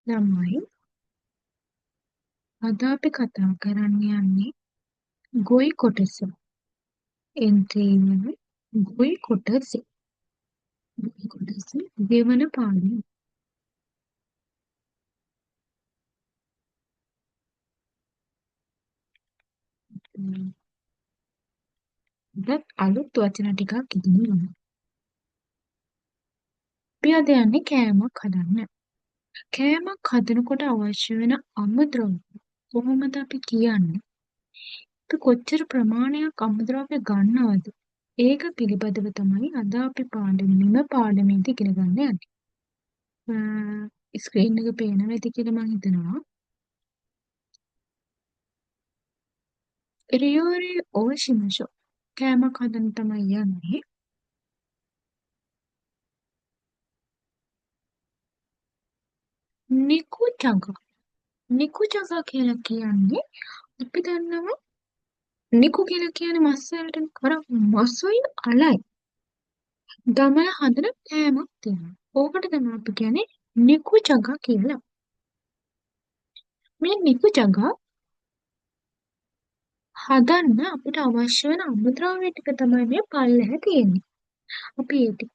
ළමයි අද අපි කතා කරන්න යන්නේ ගොවි කොටස. එන්ට්‍රීවල ගොවි කොටස. ගොවි කොටස ගෙවන පාඩම. අදත් අලුත් වචන ටිකක් ඉගෙන ගමු. අපි අද යන්නේ කෑමක් හදන්න. කෑමක් හදනකොට අවශ්‍ය වෙන අමුද්‍රව්‍ය කොහොමද අපි කියන්නේ? අපි කොච්චර ප්‍රමාණයක් අමුද්‍රව්‍ය ගන්නවද? ඒක පිළිබඳව තමයි අද අපි මෙම පාඩමේදී ඉගෙන ගන්න යන්නේ. ස්ක්‍රීන් එක පේනවා ඇති කියලා මම හිතනවා. රියෝරි ඕෂිමෂෝ කෑමක් හදන්න තමයි යන්නේ. නිකුචග නිකුචග කියලා කියන්නේ අපි දන්නවා නිකු කියලා කියන්නේ මස් වලට කර මස්වයින් අලයි දමල හදන කෑමක් තියෙනවා. ඕකට තමයි අපි කියන්නේ නිකුචග කියලා. මේ නිකුචග හදන්න අපිට අවශ්‍ය වෙන අමුද්‍රව්‍ය ටික තමයි මේ පල්ලෙහා තියෙන්නේ. අපි ඒ ටික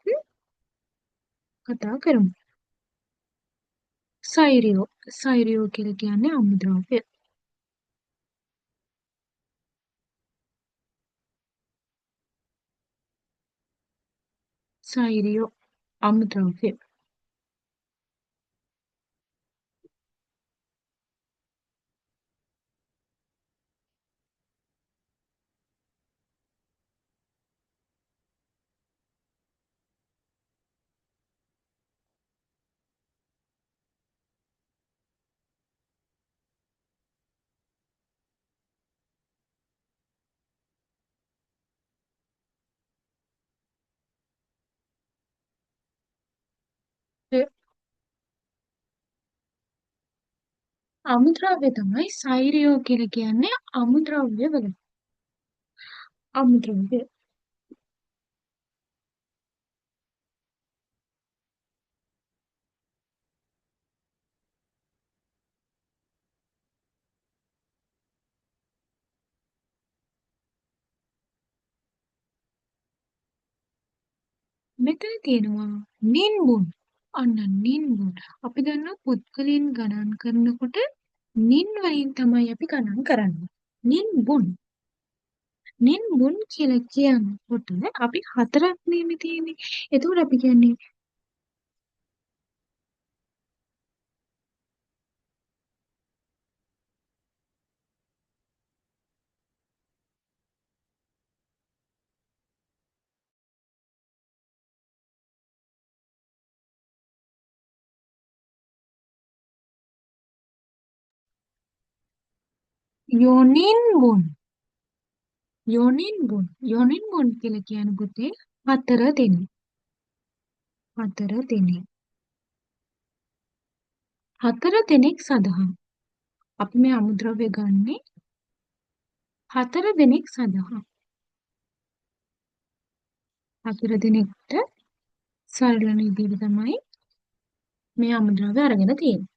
කතා කරමු. සෛරියෝ කියලා කියන්නේ අමුද්‍රව්‍ය. සෛරියෝ අමුද්‍රව්‍ය. ඒ අමුද්‍රව්‍ය තමයි සෛරියෝ කියලා කියන්නේ අමුද්‍රව්‍ය වල. අමුද්‍රව්‍ය. මෙතන තියෙනවා නින්බුන්. අන්න නින්බුන්. අපි දන්නවා පුද්ගලයන් ගණන් කරනකොට නින් වලින් තමයි අපි ගණන් කරන්නේ. නින්බුන්. නින්බුන් කියලා කියනකොට අපි හතරක් නෙමෙයි තියෙන්නේ. එතකොට අපි කියන්නේ යොනින්බුන්. යොනින්බුන්. යොනින්බුන් කියලා කියන පුතේ හතර දෙනෙක්. හතර දෙනෙක්. හතර දෙනෙක් සඳහා අපි මේ අමුද්‍රව්‍ය ගන්නේ හතර දෙනෙක් සඳහා. හතර දෙනෙක්ට සරලන විදිහට තමයි මේ අමුද්‍රව්‍ය අරගෙන තියෙන්නේ.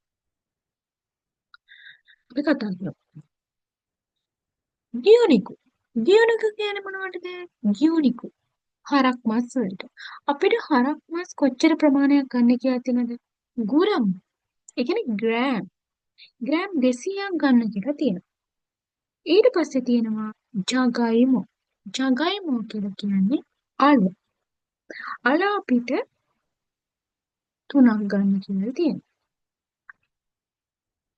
අපි කතා කරමු. ගියුනිකු. ගියුනිකු කියන්නේ මොනවටද? ගියුනිකු. හරක් මස් වලට. අපිට හරක් මස් කොච්චර ප්‍රමාණයක් ගන්න කියලා තියෙනවද? ගුරම්. ඒ කියන්නේ ග්‍රෑම්. ග්‍රෑම් 200ක් ගන්න කියලා තියෙනවා. ඊට පස්සේ තියෙනවා ජගයිමෝ. ජගයිමෝ කියලා කියන්නේ අල. අල අපිට 3ක් ගන්න කියලා තියෙනවා.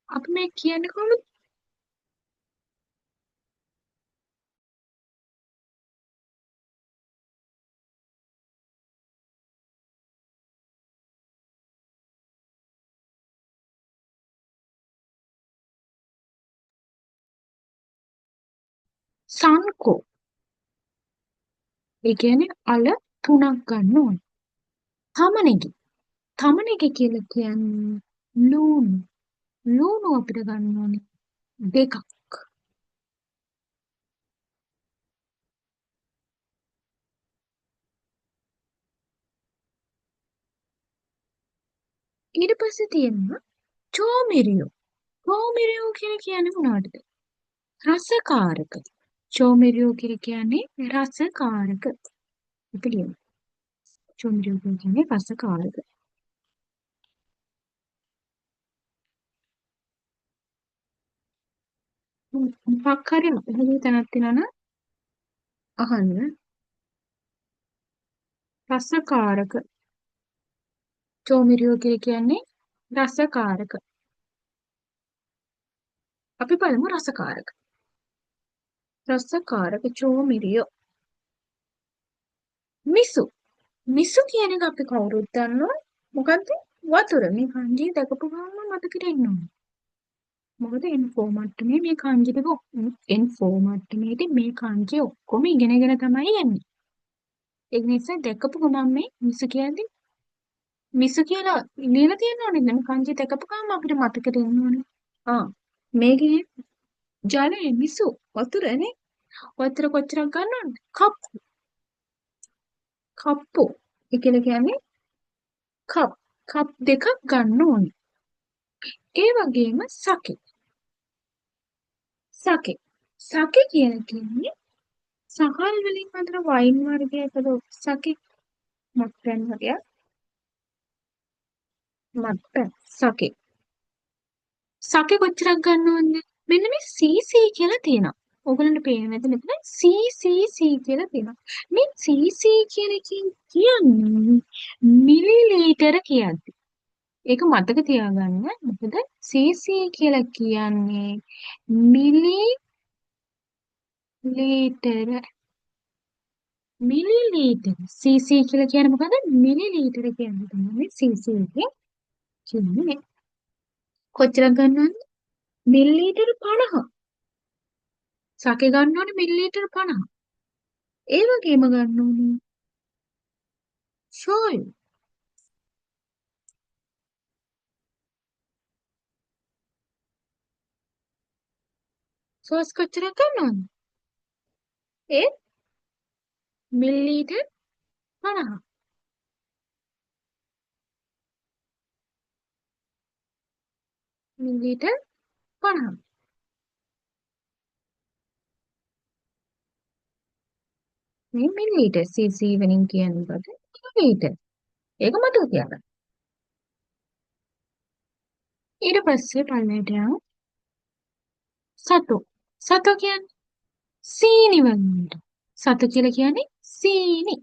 අපි මේ කියන්නේ කොහොමද? සංකෝ. ඒ කියන්නේ අල 3ක් ගන්න ඕනේ. තමනෙගි. තමනෙගි කියලා කියන්නේ ලූණු. ලූණු අපිට ගන්න ඕනේ 2ක්. ඊට පස්සේ තියෙනවා චෝමිරියෝ. චෝමිරියෝ කියලා කියන්නේ මොනවටද? රසකාරක. චෝමිරියෝ කියලා කියන්නේ රසකාරක. අපි ලියමු. චෝමිරියෝ කියලා කියන්නේ රසකාරක. මොකක් හරි පැහැදිලි තැනක් තියෙනවා නම් අහන්න. රසකාරක. චෝමිරියෝ කියලා කියන්නේ රසකාරක. අපි බලමු රසකාරක. රසකාරක චෝමිරියෝ. මිසු. මිසු කියන එක අපි කවුරුත් දන්නවා. මොකද්ද? වතුර. මේ kanji දැකපු ගමන් මතකෙට එන්න ඕනේ. මොකද N4 මට්ටමේ මේ kanji ටික N4 මට්ටමේදී මේ kanji ඔක්කොම ඉගෙනගෙන තමයි යන්නේ. ඒ නිසා දැකපු ගමන් මේ මිසු කියන්නේ මිසු කියලා ලියලා තියෙනව නේද? මේ kanji දැකපු ගමන් අපිට මතකෙට එන්න ඕනේ. ආ මේකේ ජලය මිසු වතුරනේ. වතුර කොච්චරක් ගන්නවද? කප්පු. ඒ කියලා කියන්නේ කප් දෙකක් ගන්න ඕනේ. ඒ වගේම සකේ. සකේ කියලා කියන්නේ සහල් වලින් හදන වයින් වර්ගයකද සකේ මත්පැන් වර්ගයක් මත්පැන් සකේ. සකේ කොච්චරක් ගන්න ඕනද? මෙන්න මේ CC කියලා තියෙනවා. ඕගලන්ට පේන්නේ නැති මෙතන CCC කියලා තියෙනවා. මේ CC කියන එකෙන් කියන්නේ මිලිලීටර කියද්දි. ඒක මතක තියාගන්න. මොකද CC කියලා කියන්නේ මිලිලීටර මිලිලීටර CC කියලා කියන්නේ මොකද? මිලිලීටර කියන්නේ තමයි CC එකේ කියන්නේ. කොච්චරක් ගන්නවද? මිලිලීටර 50. සකේ ගන්න ඕනේ මිලිලීටර 50. ඒ වගේම ගන්න ඕනේ ෂෝයු. සෝස් කොච්චරක් ගන්නවද? ඒ මිලිලීටර 50. මිලිලීටර 50. මේ මිලිලීටර CC වලින් කියන්නේ මොකද? මිලිලීටර. ඒක මතක තියාගන්න. ඊට පස්සේ පල්ලයට යමු. සතු. සතු කියන්නේ සීනි වලින්. සතු කියලා කියන්නේ සීනි.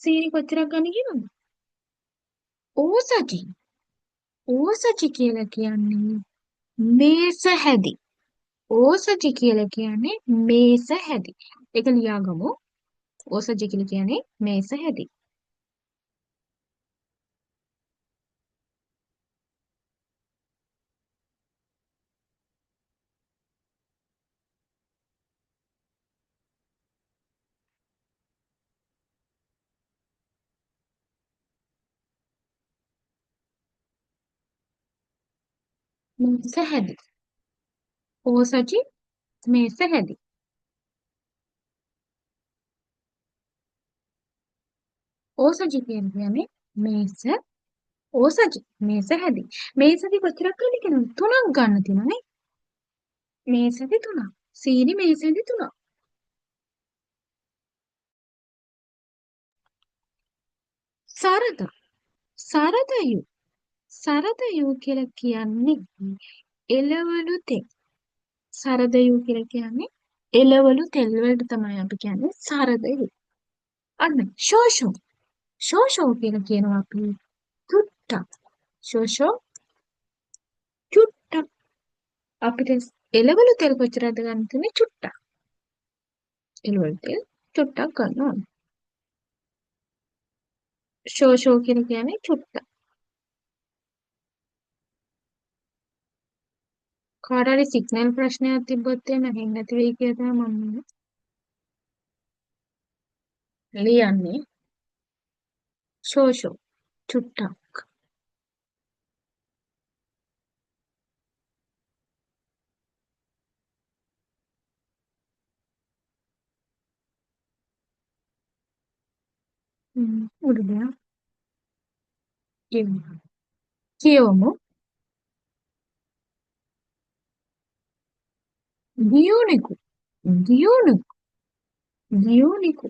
සීනි කොච්චරක් ගන්න කියනවද? ඕසජි. ඕසජි කියලා කියන්නේ මේස හැදි. ඕසජි කියලා කියන්නේ මේස හැදි. ඒක ලියාගමු. ඕසජි කියලා කියන්නේ මේස හැදි. මේස හැදි. ඕසජි මේස හැදි. ඕසජි කියන්නේ මේස ඕසජි මේස හැදි. මේසදී කොච්චරක් ගන්න කියනවද? 3ක් ගන්න තියෙනවා නේ. මේසෙදි 3ක්. සීනි මේසෙදි 3ක්. සරද. සරදයු. සරදයු කියලා කියන්නේ එළවලු තෙල්. සරදයු කියලා කියන්නේ එළවලු තෙල් වලට තමයි අපි කියන්නේ සරදයු. අන්න ෂෝෂෝ. ෂෝෂෝ කියලා කියනවා අපි චුට්ටක්. ෂෝෂෝ චුට්ටක්. අපිට එළවලු තෙල් කොච්චරද ගන්න තියෙන්නේ? චුට්ටක්. එළවලු තෙල් චුට්ටක් ගන්න ඕනේ. ෂෝෂෝ කියලා කියන්නේ චුට්ටක්. කාට හරි සිග්නල් ප්‍රශ්නයක් තිබ්බොත් එහෙම ඇහෙන්නේ නැති වෙයි කියලා තමයි මම ලියන්නේ. ෂෝෂෝ චුට්ටක්. උඩට යන්න. කියවමු. ගියෝනිකු. ගියෝනිකු. ගියෝනිකු.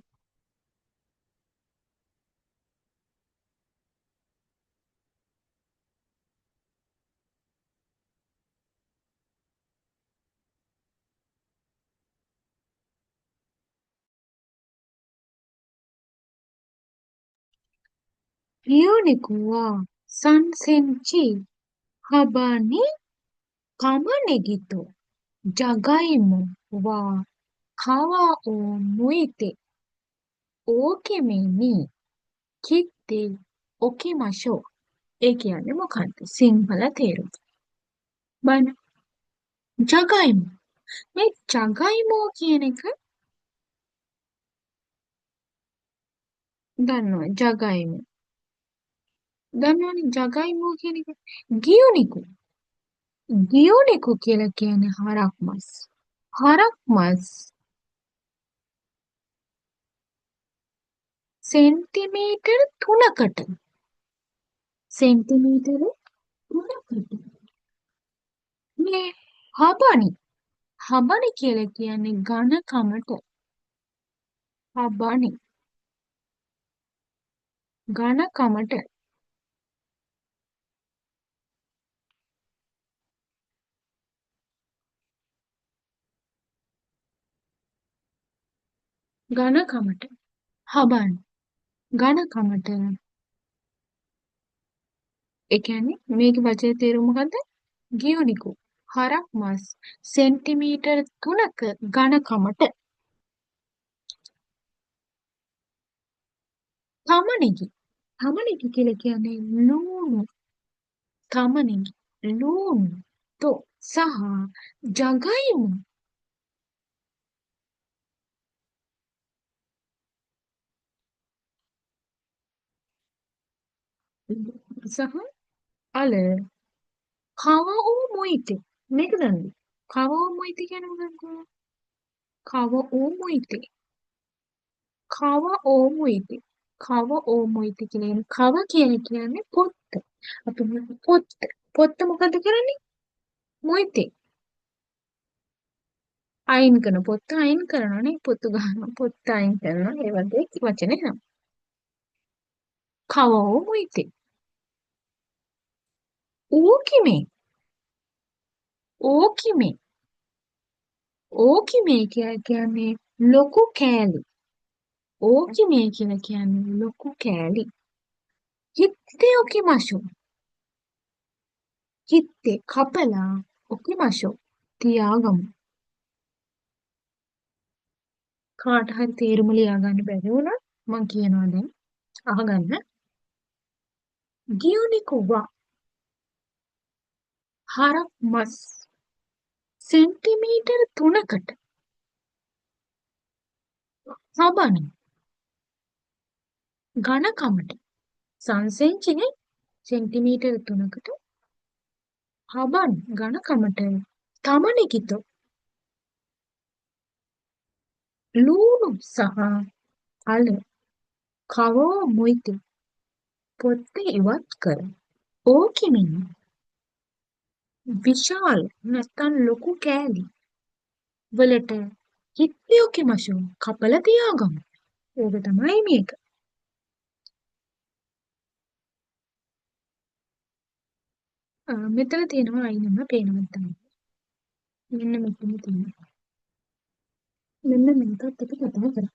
ගියෝනිකු wa sansenchi haba ni kama negito jagaimo wa kawa o muite ookime ni kitte okimashou. ඒ කියන්නේ මොකක්ද? සිංහල තේරුම. බලන්න. ජගයිමෝ. මේ ජගයිමෝ කියන එක දන්නවා. ජගයිමෝ. දන්නවනේ ජගයිමෝ කියන එක. ගියුනිකු. ගියුනිකු කියලා කියන්නේ හරක් මස්. හරක් මස් සෙන්ටිමීටර් 3කට. සෙන්ටිමීටර 3කට. මේ හබනි. හබනි කියලා කියන්නේ ඝනකමට. හබනි. ඝනකමට. ඝනකමට. හබන්. ඝනකමට. ඒ කියන්නේ මේකේ වචනේ තේරුම මොකද්ද? ගියුනිකු. හරක් මස් සෙන්ටිමීටර් 3ක ඝනකමට. තමනෙගි. තමනෙගි කියලා කියන්නේ ලූණු. තමනෙගි. ලූණු. તો සහ ජගයිමු සහ අල කව වූ මොයිතේ මේක දන්නවද? කව වූ මොයිතේ කියන්නේ මොකක්ද? කව වූ මොයිතේ. කව වූ මොයිතේ. කව වූ මොයිතේ කියන්නේ කව කියන්නේ පොත්ත. අපි මොකද පොත්ත. පොත්ත මොකද කරන්නේ? මොයිතේ. අයින් කරන පොත්ත අයින් කරනවානේ පොත්තු ගන්නවා පොත්ත අයින් කරනවා ඒ වගේ වචනේ නම්. කව වූ මොයිතේ. ඕකිමේ. ඕකිමේ. ඕකිමේ කියන්නේ ලොකු කෑලි. ඕකිමේ කියලා කියන්නේ ලොකු කෑලි. හිත්තේ ඔකිමෂෝ. හිත්තේ කපලා ඔකිමෂෝ. තියාගමු. කාට හරි තේරුම ලියා ගන්න බැරි වුණා මම කියනවා දැන් අහගන්න. ගියුනිකුවා හරක් මස් සෙන්ටිමීටර් 3කට සබන ඝනකමට සංසෙන්චිනේ සෙන්ටිමීටර් 3කට හබන් ඝනකමට තමනෙකිතෝ ලූණු සහ අල කවෝ මොයිති පොත්ත ඉවත් කර ඕකිමින් විශාල නැත්තම් ලොකු කෑලි වලට හිත්තියෝකිමෂෝ කපල තියාගමු. ඕක තමයි මේක. මෙතන තියෙනවා අයිනම පේනවත් තමයි. මෙන්න මෙතන තියෙනවා. මෙන්න මේකත් අපි කතා කරමු.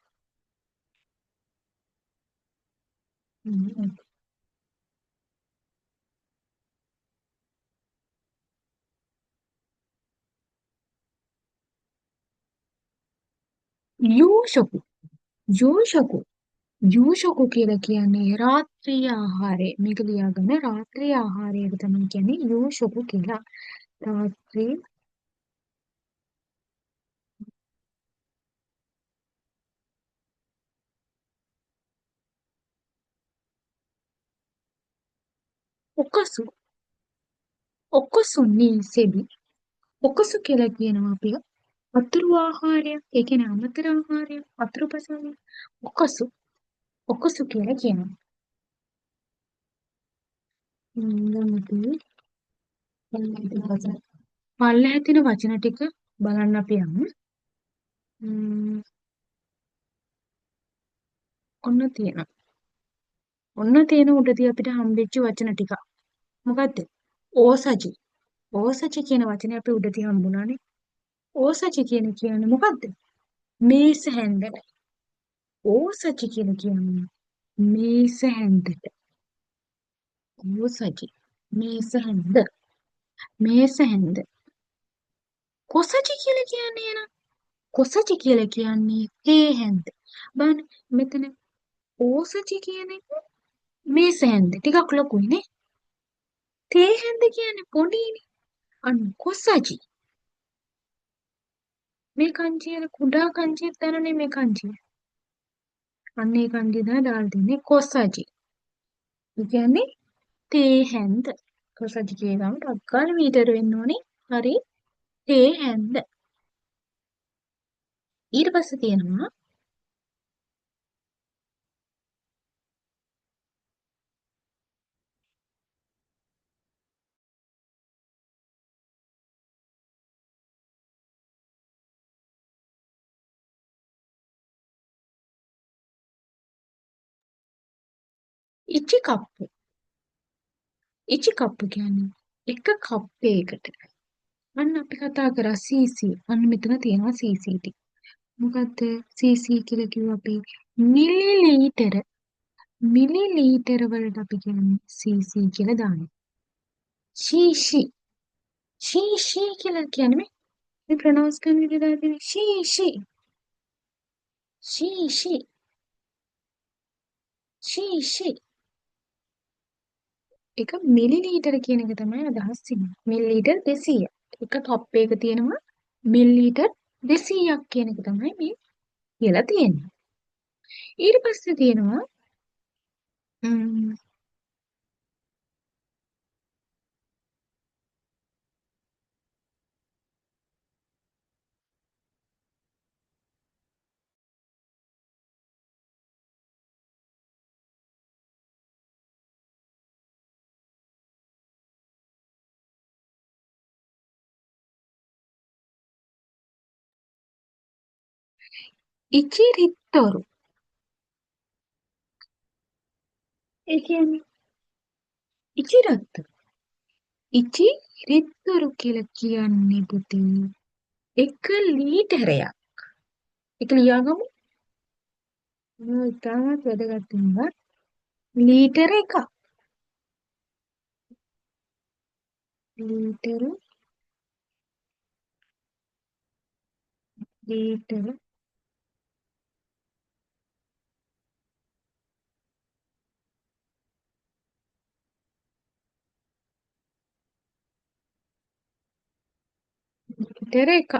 යූෂකු යූෂකු යූෂකු කියලා කියන්නේ රාත්‍රී ආහාරය. මේක ලියාගන්න රාත්‍රී ආහාරයට තමයි කියන්නේ යූෂකු කියලා. රාත්‍රී ඔකසු ඔකසු නිසෙබි ඔකසු කියලා කියනවා අපි අතුරු ආහාරය. ඒ කියන්නේ අමතර ආහාරය අතුරු පසාවිය. ඔකසු ඔකසු කියලා කියනවා. ඊළඟට පල්ලෙහා තියෙන වචන ටික බලන්න අපි යමු. ම්ම්, ඔන්න තියෙනවා. ඔන්න තියෙන උඩදී අපිට හම්බෙච්ච වචන ටික. මොකද්ද? ඕසජි. ඕසජි කියන වචනේ අපි උඩදී හම්බුණානේ. ඕසජි කියන්නේ මොකද්ද? මේස හැන්දට. ඕසජි කියන්නේ මේස හැන්දට. ඕසජි. මේස හැන්ද. මේස හැන්ද. කොසජි කියලා කියන්නේ නේද? කොසජි කියලා කියන්නේ තේ හැන්ද. බලන්න මෙතන ඕසජි කියන එක මේස හැන්ද. ටිකක් ලොකුයිනේ. තේ හැන්ද කියන්නේ පොඩිනේ. අන්න කොසජි. මේ කංචිය කුඩා කංචිය තරනේ මේ කංචිය. අන්න ඒ කංචිය තමයි දාලා තින්නේ කොසජි. ඒ කියන්නේ තේ හැන්ද. කොසජි කියනම ටක්කල් මීටර වෙන්න ඕනේ. හරි. තේ හැන්ද. ඊට පස්සේ තියෙනවා ඉචි කප්පු. ඉචි කප්පු කියන්නේ එක කප්පයකට. අන්න අපි කතා කරා සීසී. අන්න මෙතන තියෙනවා සීසී ටික. මොකද්ද සීසී කියලා කිව්ව අපි මිලිලීටර. මිලිලීටර වලට අපි කියන්නේ සීසී කියලා දානවා. ශීෂි. ශීෂි කියලා කියන්නේ මේ ප්‍රොනවුන්ස් කරන විදිහ දාලා තියෙන්නේ ශීෂි. ශීෂි. ශීෂි. එක මිලිලීටර කියන එක තමයි අදහස් වෙන්නේ. මිලිලීටර් 200. එක කප් එකක තියෙනවා මිලිලීටර් 200ක් කියන එක තමයි මේ කියලා තියෙන්නේ. ඊට පස්සේ තියෙනවා ම්ම්, ඉචිරිත්තොරු. ඒ කියන්නේ ඉචිරත්තු. ඉචිරිත්තොරු කියලා කියන්නේ පුතේ එක ලීටරයක්. ඒක ලියාගමු. ඉතාමත් වැදගත් වෙනවා. ලීටර එකක්. ලීටර ලීටර ලීටර එකක්.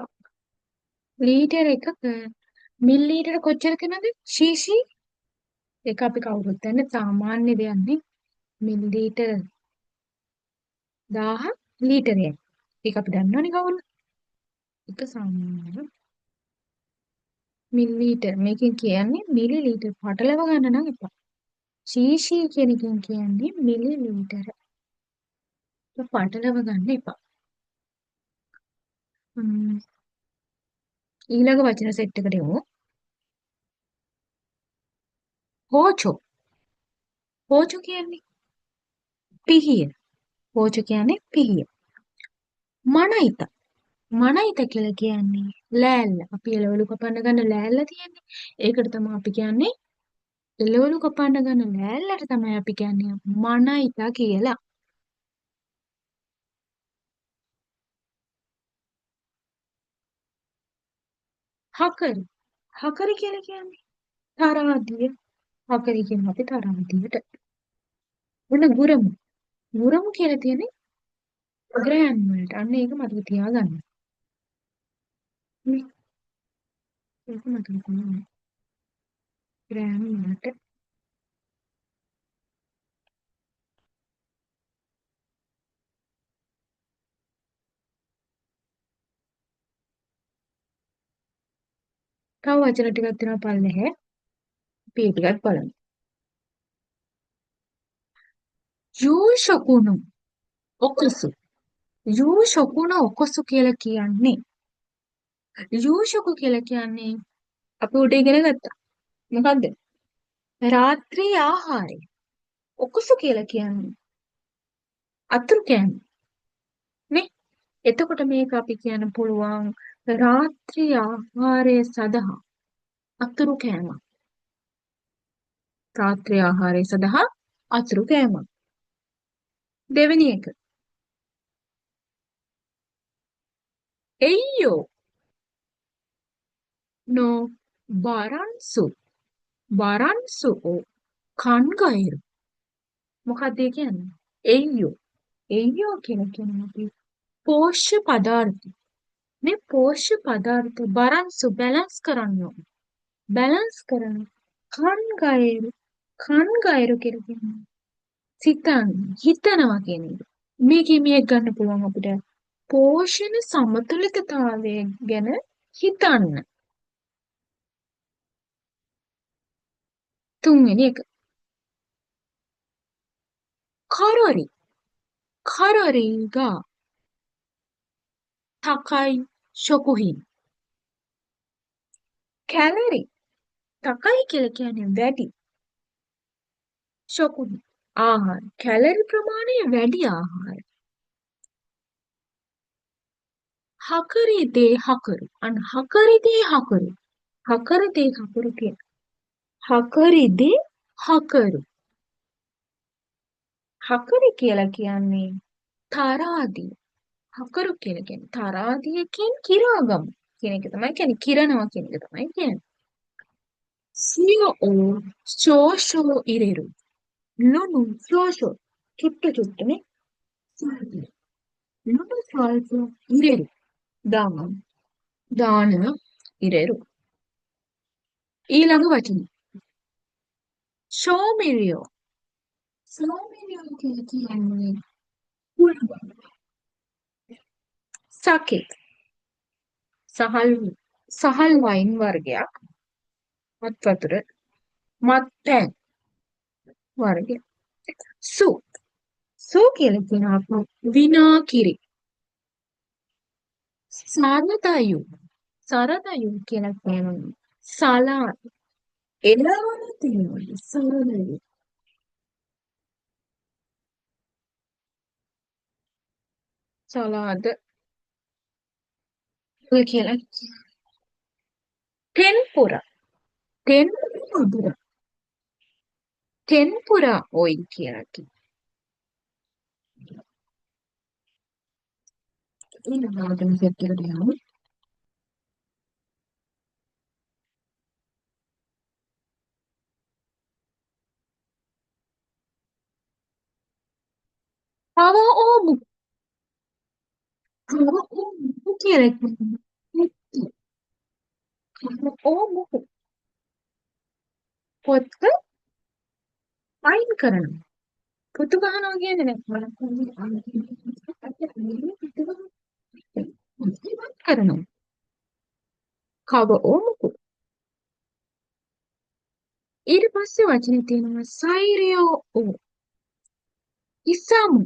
ලීටර එකක මිලිලීටර කොච්චර තියෙනවද? ශීෂී ඒක අපි කවුරුත් දන්නේ සාමාන්‍ය දෙයක් නේ. මිලිලීටර 1000 ලීටරයක්. ඒක අපි දන්නවනේ කවුරුත්. එක සාමාන්‍ය මිලිලීටර. මේකෙන් කියන්නේ මිලිලීටර පටලව ගන්න නම් එපා. සීසී කියන එකෙන් කියන්නේ මිලිලීටර. ඒක පටලව ගන්න එපා. ම්ම්, ඊළඟ වචන සෙට් එකට යමු. හෝචෝ. හෝචෝ කියන්නේ පිහිය. හෝචෝ කියන්නේ පිහිය. මනයිත. මනයිත කියලා කියන්නේ ලෑල්ල. අපි එළවලු කපන්න ගන්න ලෑල්ල තියෙන්නේ. ඒකට තමයි අපි කියන්නේ එළවලු කපන්න ගන්න ලෑල්ලට තමයි අපි කියන්නේ මනයිතා කියලා. හකරි. හකරි කියලා කියන්නේ තරහදිය. හකරි කියන අපි තරහදියට. ඔන්න ගුරමු. ගුරමු කියලා තියෙන්නේ ග්‍රෑම් වලට. අන්න ඒක මතක තියාගන්න. මේ ඒක මතක තියාගන්න. ග්‍රෑම් වලට. තව වචන ටිකක් තියෙනවා පල්ලෙහා. අපි ඒ ටිකත් බලමු. යූ ශකුණු ඔකුසු. යූ ශකුණ ඔකුසු කියලා කියන්නේ යූ ශකු කියලා කියන්නේ අපි උඩ ඉගෙන ගත්තා. මොකද්ද? රාත්‍රී ආහාරය. ඔකුසු කියලා කියන්නේ අතුරු කෑම නේ. එතකොට මේක අපි කියන්න පුළුවන් රාත්‍රී ආහාරය සඳහා අතුරු කෑමක්. රාත්‍රී ආහාරය සඳහා අතුරු කෑමක්. දෙවෙනි එක. එයියෝ නෝ බරන්සු. බරන්සු කන්ගයිරු. මොකක්ද ඒ කියන්නේ? එයියෝ. එයියෝ කියලා කියන්නේ අපි පෝෂ්‍ය පදාර්ථ. මේ පෝෂ්‍ය පදාර්ථ බරන්සු බැලන්ස් කරන්න ඕනේ. බැලන්ස් කරන කන්ගයිරු. කන්ගයිරු කියලා කියන්නේ හිතනවා කියන එක. මේකේ මේක ගන්න පුළුවන් අපිට පෝෂණ සමතුලිතතාවය ගැන හිතන්න. තුන්වෙනි එක.カロリー。カロリーが高い食品。කැලරි 高い කියලා කියන්නේ වැඩි. ශොකුහි ආහාර. කැලරි ප්‍රමාණය වැඩි ආහාර. හකරි දේ හකරු. හකරි දේ හකරු. හකර දේ හකරු කියන. හකරි දේ හකරු. හකරි කියලා කියන්නේ තරාදිය. හකරු කියලා කියන්නේ තරාදියකින් කිරාගමු කියන එක තමයි කියන්නේ. කිරනවා කියන එක තමයි කියන්නේ. සියෝ ශෝෂෝ ඉරෙරු. ලුණු ශෝෂෝ චුට්ට චුට්ටනේ. ලුණු ශෝෂෝ ඉරෙරු. දාන ඉරෙරු. ඊළඟ වචන. ශෝමිරියෝ. ශෝමිරියෝ කියලා කියන්නේ සකේ. සහල් වයින් වර්ගයක්. මත් වතුර. මත්පැන් වර්ගයක්. සූ කියලා කියන අපු විනාකිරි. සරදයු කියලා කියනවා සලාද. එළවලු තියෙනවා සරදයු. සලාද කියලා ටෙන්පුරා. ටෙන්පුරා ඔයි කියලා කියනවා. ඊළඟට සෙට් එකට යමු. තව ඕමු. තව ඕමු කියලා කියනවා. ඕමු පොත් අයින් කරනවා. පොතු ගහනවා කියන්නේ කරනවා. කව ඕමුකු. ඊට පස්සේ වචනේ තියෙනවා සෛරියෝ ඕ. ඉසමු.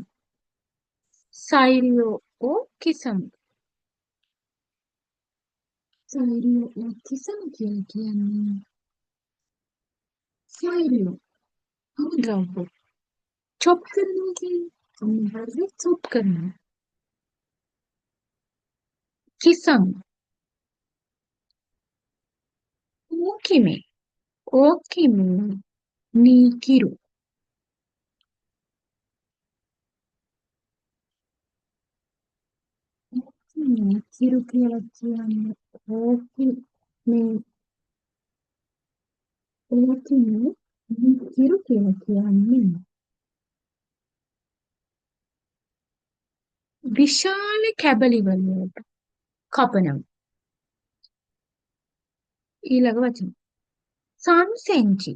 සෛරියෝ ඕ කිසමු. සෛරියෝ ඕ කිසමු කියලා කියන්නේ සෛරියෝ අමුද්‍රව්‍ය. චොප් කරනවා කියන්නේ අමුද්‍රව්‍ය චොප් කරනවා. කිසමු. ඕකිමේ. ඕකිමේ නීකිරු. නීකිරු කියලා කියන්නේ ඕකිමේ. ඕකිමේ නීකිරු කියලා කියන්නේ විශාල කැබලි වලට කපනවා. ඊළඟ වචන. සන්සෙන්චි.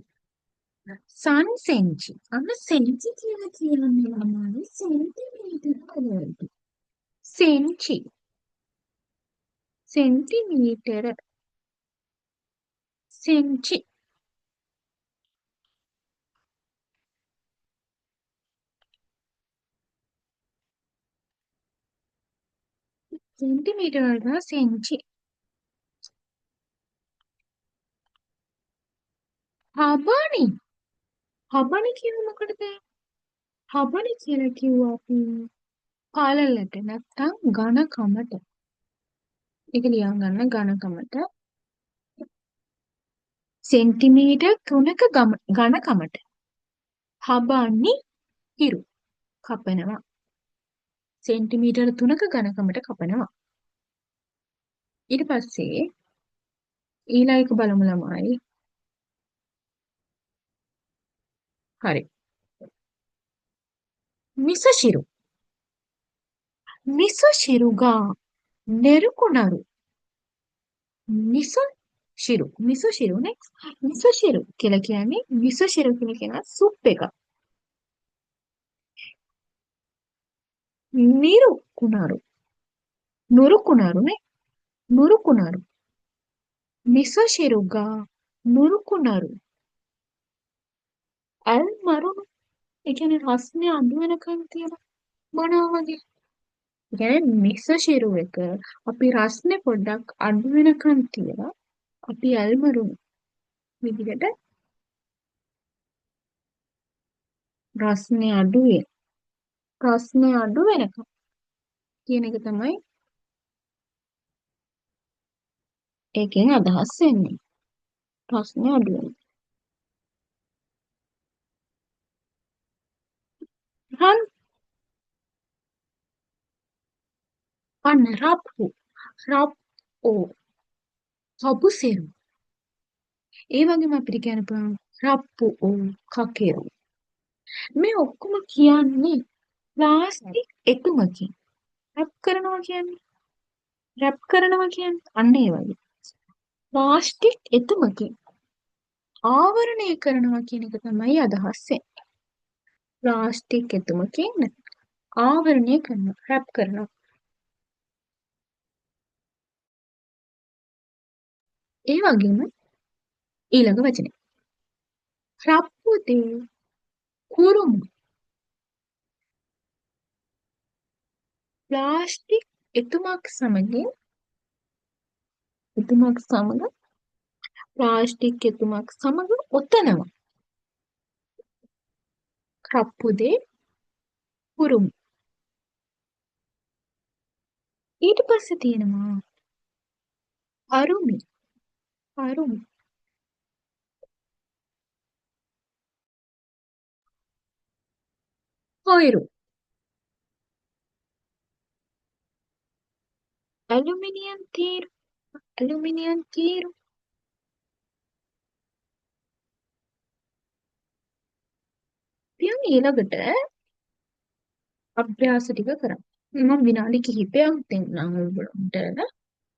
සන්සෙන්චි. අන්න සෙන්චි කියලා කියන්නේ ළමයි සෙන්ටිමීටර වලට. සෙන්චි. සෙන්ටිමීටර. සෙන්චි. සෙන්ටිමීටර් වලට සෙන්චි. හබනි. හබනි කියන්නේ මොකටද? හබනි කියලා කිව්වා අපි පාලලට නැත්තම් ඝනකමට. ඒක ලියා ගන්න ඝනකමට. සෙන්ටිමීටර් 3ක ඝනකමට. හබනි හිරු කපනවා. සෙන්ටිමීටර් 3ක ඝනකමට කපනවා. ඊට පස්සේ ඊළඟ එක බලමු ළමයි. හරි. මිසශිරු. මිසශිරුගා ನೆರುಕುಣರು. මිසශිරු නේ. මිසශිරු කියලා කියන්නේ මිසශිරු කියලා කියන සුප් එක. නිරුකුණරු. නුරුකුණරු නේ. නුරුකුණරු. මිසශිරුගා නුරුකුණරු. අල් මරුණු. ඒ කියන්නේ රස්නේ අඩු වෙනකන් තියෙන මොනවා වගේ. ඒ කියන්නේ මිසශිරු එක අපි රස්නේ පොඩ්ඩක් අඩු වෙනකන් තියලා අපි ඇල්මරුණු විදිහට රස්නේ අඩුවේ රස්නේ අඩු වෙනකන් කියන එක තමයි ඒකෙන් අදහස් වෙන්නේ. රස්නේ අඩු වෙන. රන් අන්න රප්පු රප්පෝ හබුසෙරු. ඒ වගේම අපිට කියන්න පුළුවන් රප්පු කකෙරු. මේ ඔක්කොම කියන්නේ ප්ලාස්ටික් එකමකින්. රැප් කරනවා කියන්නේ අන්න ඒ වගේ. ප්ලාස්ටික් එකමකින් ආවරණය කරනවා කියන එක තමයි අදහස් වෙන්නේ. ප්ලාස්ටික් එකමකින් ආවරණය කරනවා, රැප් කරනවා. ඒ වගේම ඊළඟ වචනේ. රප්පුදේ කුරුමු ප්ලාස්ටික් එතුමක් සමග ප්ලාස්ටික් එතුමක් සමග ඔතනවා. රප්පුදේ කුරුමු. ඊට පස්සේ තියෙනවා අරුමි. අරුමි. හොයරු. ඇලුමිනියම් තීරු. ඇලුමිනියම් තීරු. පියන් ඊළඟට අභ්‍යාස ටික කරමු. මම විනාඩි කිහිපයක් දෙන්නම් ඔයගොල්ලන්ට.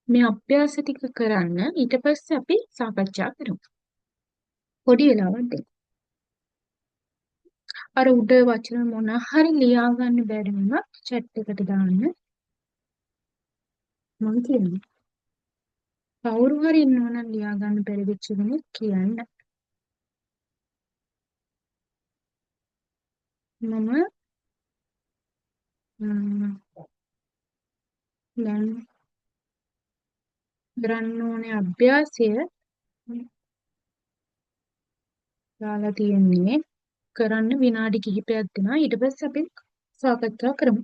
මේ අභ්‍යාස ටික කරන්න ඊට පස්සේ අපි සාකච්ඡා කරමු. පොඩි වෙලාවක් දෙන්න. අර උඩ වචන මොන හරි ලියා ගන්න බැරි වුණා chat එකට දාන්න. මම කියන්නේ. කවුරු හරි ඉන්නවා නම් ලියා ගන්න බැරි වෙච්ච කෙනෙක් කියන්න. මම දැන් කරන්න ඕනේ අභ්‍යාසය දාලා තියෙන්නේ කරන්න විනාඩි කිහිපයක් දෙනවා. ඊට පස්සේ අපි සාකච්ඡා කරමු.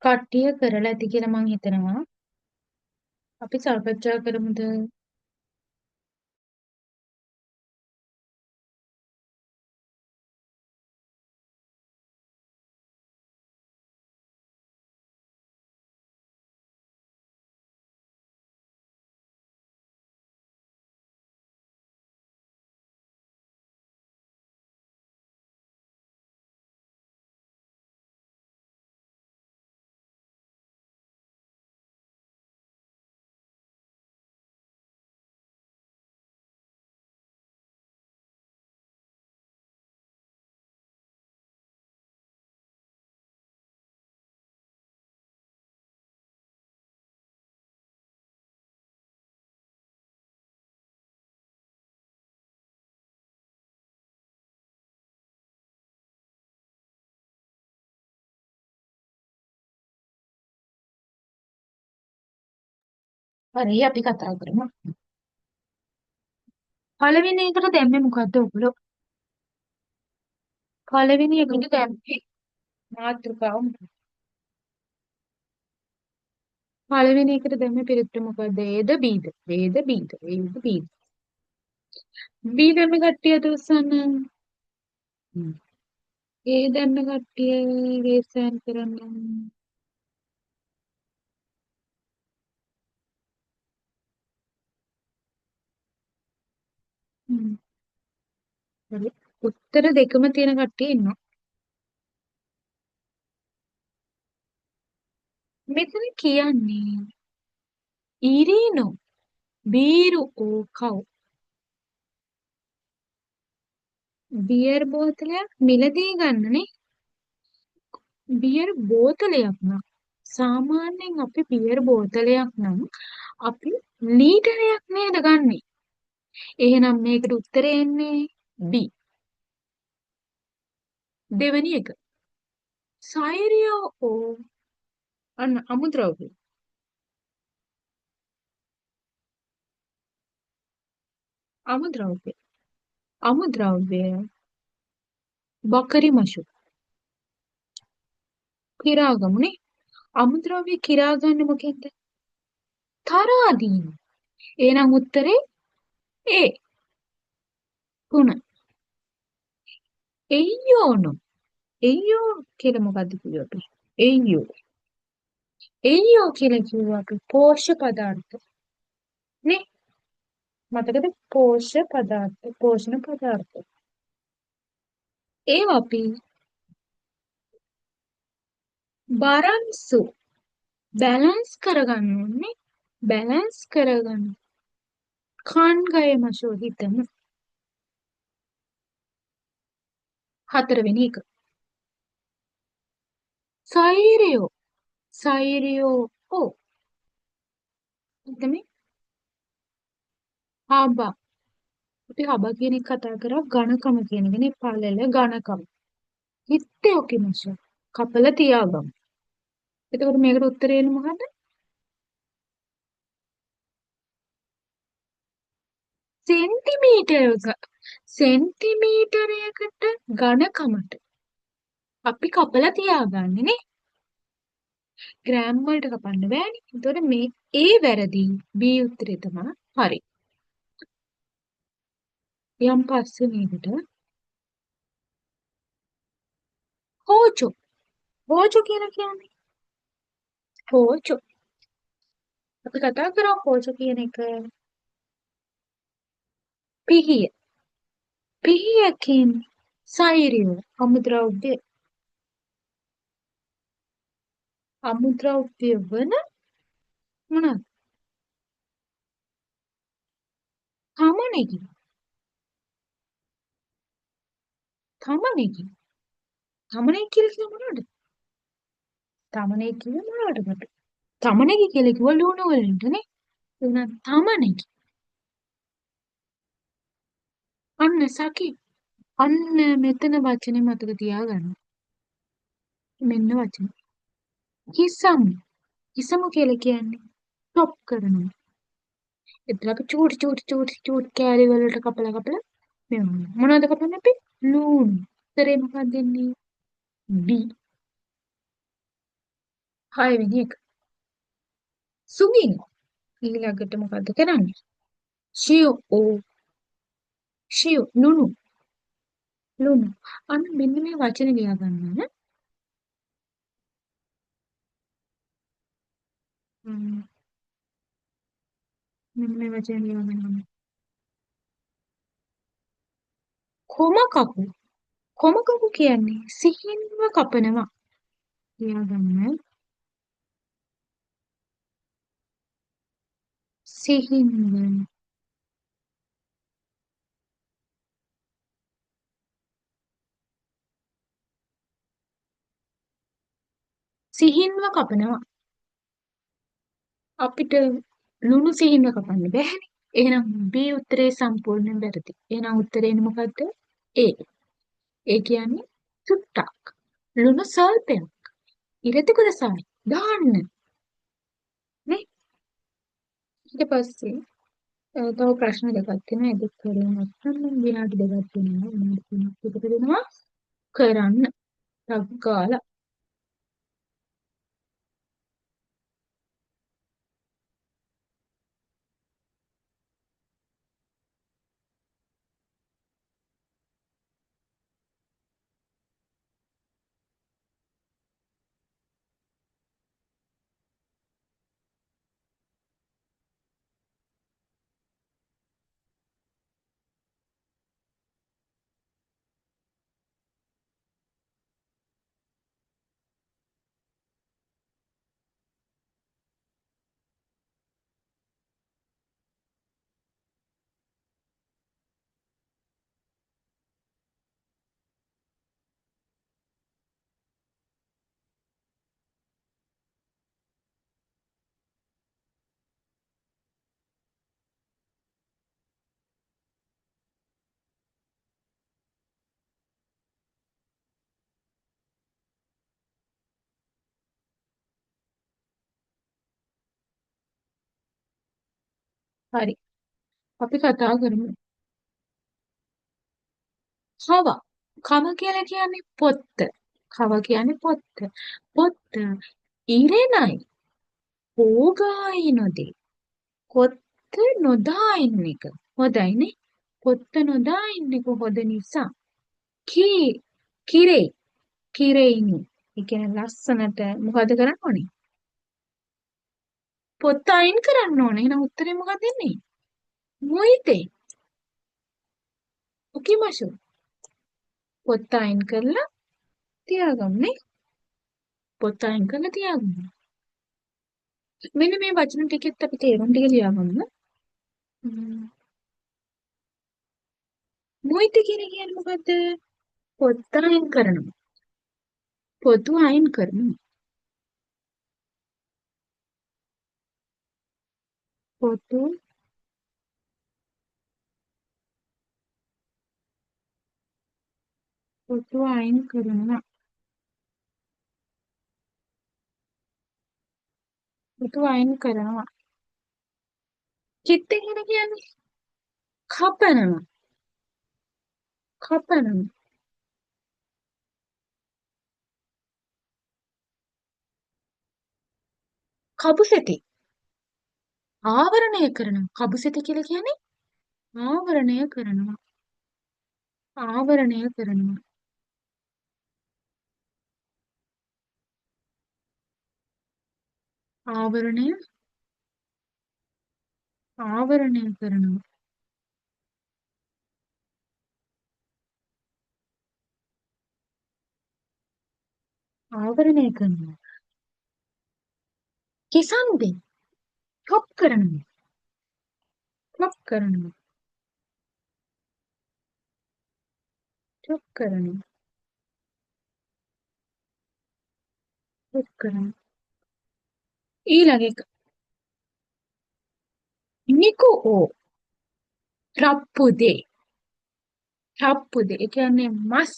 කට්ටිය කරලා ඇති කියලා මං හිතනවා. අපි සාකච්ඡා කරමුද? හරි අපි කතා කරමු. පළවෙනි එකට දැම්මේ මොකද්ද ඔයගොල්ලෝ? පළවෙනි එකට දැම්මේ මාතෘකාව මොකක්ද? පළවෙනි එකට දැම්මේ පිළිතුර මොකද්ද? Aද Bද? Aද Bද? Aද Bද? B දැම්ම කට්ටිය දුස්සන්න. A දැම්ම කට්ටිය රේසන් කරන්න. හ්ම්. හරි. උත්තර දෙකම තියෙන කට්ටිය ඉන්නවා. මෙතන කියන්නේ ඉරිනෝ බීරු කව් බියර් බෝතලයක් මිලදී ගන්නනේ. බියර් බෝතලයක් නම් සාමාන්‍යයෙන් අපි බියර් බෝතලයක් නම් අපි ලීටරයක් නේද ගන්නෙ. එහෙනම් මේකට උත්තරේ එන්නේ B. දෙවෙනි එක. සෛරියෝ අන්න අමුද්‍රව්‍ය. අමුද්‍රව්‍ය. අමුද්‍රව්‍ය බකරි මෂු. කිරාගමුනේ. අමුද්‍රව්‍ය කිරා ගන්න මොකෙන්ද? තරාදීන්. එහෙනම් උත්තරේ A. 3. එයියෝනු. එයියෝ කියලා මොකද්ද කිව්වේ අපි? එයියෝ. එයියෝ කියලා කිව්වා අපි පෝෂ්‍ය පදාර්ථ. නේ? මතකද? පෝෂ්‍ය පදාර්ථ, පෝෂණ පදාර්ථ. ඒවා අපි බරන්සු බැලන්ස් කරගන්න ඕනේ. බැලන්ස් කරගන්න. කන් ගය මෂෝ හිතමු. හතරවෙනි එක. සෛරයෝ. සෛරයෝ ඕ. හිතමු. හබා. අපි හබා කියන එක කතා කරා ඝනකම කියන එකනේ පළල ඝනකම. හිතේ ඔකිමෂෝ. කපල තියාගමු. එතකොට මේකට උත්තරේ එන්නේ මොකද්ද? සෙන්ටිමීටරයකට ඝනකමට අපි කපලා තියාගන්නේ නේ. ග්‍රෑම් වලට කපන්න බෑනේ. එතකොට මේ A වැරදි B උත්තරේ තමයි හරි. යම් පස්සේ මේකට හෝචෝ. හෝචෝ කියලා කියන්නේ හෝචෝ. අපි කතා කරා හෝචෝ කියන එක පිහිය. පිහියකින් සෛරිය අමුද්‍රව්‍ය අමුද්‍රව්‍ය වන මොනවාද? තමනෙකි. තමනෙකි. තමනෙකි කියලා කියන්නේ මොනවද? තමනෙකි කියන්නේ මොනවද? තමනෙකි කියලා කිව්ව ලුණු වලටනේ. එහෙනම් තමනෙකි. අන්න සකි. අන්න මෙතන වචනේ මතක තියාගන්න. මෙන්න වචනේ. හිසම්. හිසම කියලා කියන්නේ টොප් කරනවා. එතන අපි චූටි කෑලි වලට කපලා මෙවුන. මොනවද කපන්නේ අපි? ලූණු. උත්තරේ මොකක්ද දෙන්නේ? B. 6 වෙනි එක. සුගින් ඊළඟට මොකද්ද කරන්නේ? ෂියෝ ෂියෝ ලුණු. අන්න මෙන්න මේ වචන ලියා ගන්න ඕන. ම්ම්, මෙන්න මේ වචන ලියා ගන්න ඕන. කොම කපු. කොම කපු කියන්නේ සිහින්ව කපනවා. ලියා ගන්න. සිහින්ව. සිහින්ව කපනවා. අපිට ලුණු සිහින්ව කපන්න බැහැනේ. එහෙනම් B උත්තරේ සම්පූර්ණයෙන් වැරදි. එහෙනම් උත්තරේ මොකද්ද? A. ඒ කියන්නේ චුට්ටක්. ලුණු සල්පයක්. ඉරති කුදසාවි. දාන්න. නේ? ඊට පස්සේ තව ප්‍රශ්න දෙකක් තියෙනවා. ඒක කරේ නැත්නම් විනාඩි දෙකක් තියෙනවා. විනාඩි 3ක් විතර දෙනවා. කරන්න. ටක් ගාලා. හරි. අපි කතා කරමු. කව. කව කියලා කියන්නේ පොත්ත. කව කියන්නේ පොත්ත. පොත්ත ඉරෙනයි. පෝගා ඉනොදේ. පොත්ත නොදා ඉන්න එක. හොඳයිනේ. පොත්ත නොදා ඉන්න එක හොඳ නිසා. කී කිරේ කිරෙයිනි. ඒ කියන්නේ ලස්සනට මොකද කරන්න ඕනේ? පොත්ත අයින් කරන්න ඕනේ. එහෙනම් උත්තරේ මොකක්ද දෙන්නේ? මොයිතේ. ඔකිමෂු. පොත්ත අයින් කරලා තියාගන්නේ. පොත්ත අයින් කරලා තියාගන්න. මෙන්න මේ වචන ටිකෙත් අපි තේරුම් ටික ලියාගන්න. මොයිතේ කියන්නේ මොකද්ද? පොත්ත අයින් කරනවා. පොතු අයින් කරනවා. පොතු පොතු අයින් කරනවා. පොතු අයින් කරනවා. චිත්ත කියන්නේ කපනවා. කපනවා. කබුසෙති. ආවරණය කරනවා. කබුසෙති කියලා කියන්නේ ආවරණය කරනවා. ආවරණය කරනවා. ආවරණය ආවරණය කරනවා. ආවරණය කරනවා. කිසන්දේ චොප් කරනවා. චොප් කරනවා. චොප් කරනවා. චොප් කරනවා. ඊළඟ එක නිකෝ රප්පුදේ. රප්පුදේ. ඒ කියන්නේ මස්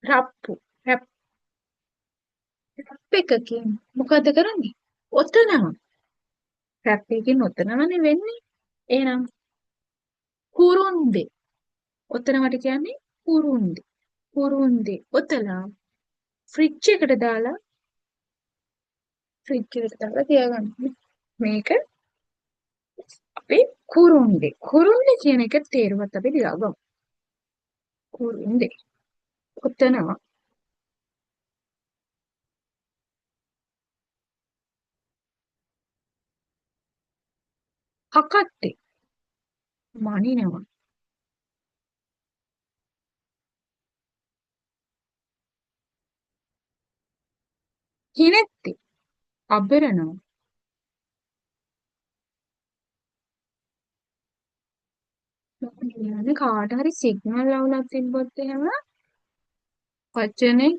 රප්පු. රැප් එකකින් මොකද කරන්නේ? ඔතනවා. රැප් එකකින් ඔතනවනේ වෙන්නේ. එහෙනම් කුරුන්දේ. ඔතනවට කියන්නේ කුරුන්දේ. කුරුන්දේ ඔතලා ෆ්‍රිජ් එකට දාලා ෆ්‍රිජ් එකට දාලා තියාගන්න. මේක අපේ කුරුන්දේ. කුරුන්දේ කියන එක තේරුවත් අපි ලියා ගමු. කුරුන්දේ. ඔතන හකත්තේ මනිනවා. හිනෙත්තේ අබරනවා. මොකද කියන්නේ කාට හරි සිග්නල් අවුලක් තිබ්බොත් එහෙම වචනේ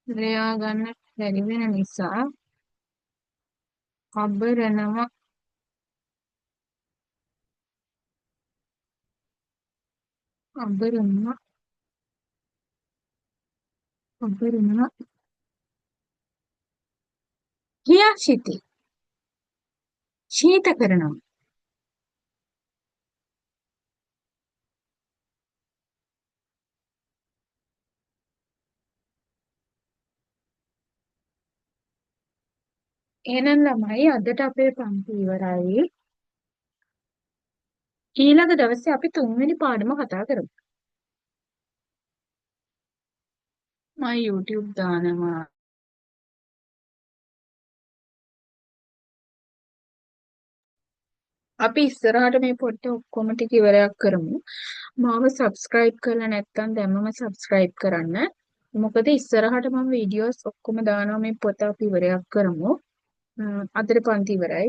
ලියා ගන්න බැරි වෙන නිසා අබරනවා. අබරනවා. අබරනවා. කියා සිටි ශීත කරනවා. එහෙනම් ළමයි අදට අපේ පන්ති ඉවරයි. ඊළඟ දවසේ අපි තුන්වෙනි පාඩම කතා කරමු. මම YouTube දානවා. අපි ඉස්සරහට මේ පොඩ්ඩ ඔක්කොම ටික ඉවරයක් කරමු. මාව subscribe කරලා නැත්නම් දැම්මම subscribe කරන්න. මොකද ඉස්සරහට මම වීඩියෝස් ඔක්කොම දානවා මේ පොත අපි ඉවරයක් කරමු. අදට පන්ති ඉවරයි.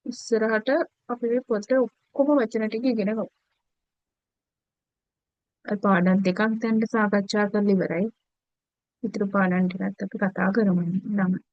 ඉස්සරහට අපි මේ පොත ඔක්කොම වචන ටික ඉගෙන ගමු. පාඩම් දෙකක් දැන් සාකච්ඡා කරලා ඉවරයි. ඊටු පාඩම් ටිකත් අපි කතා කරමු ළමයි.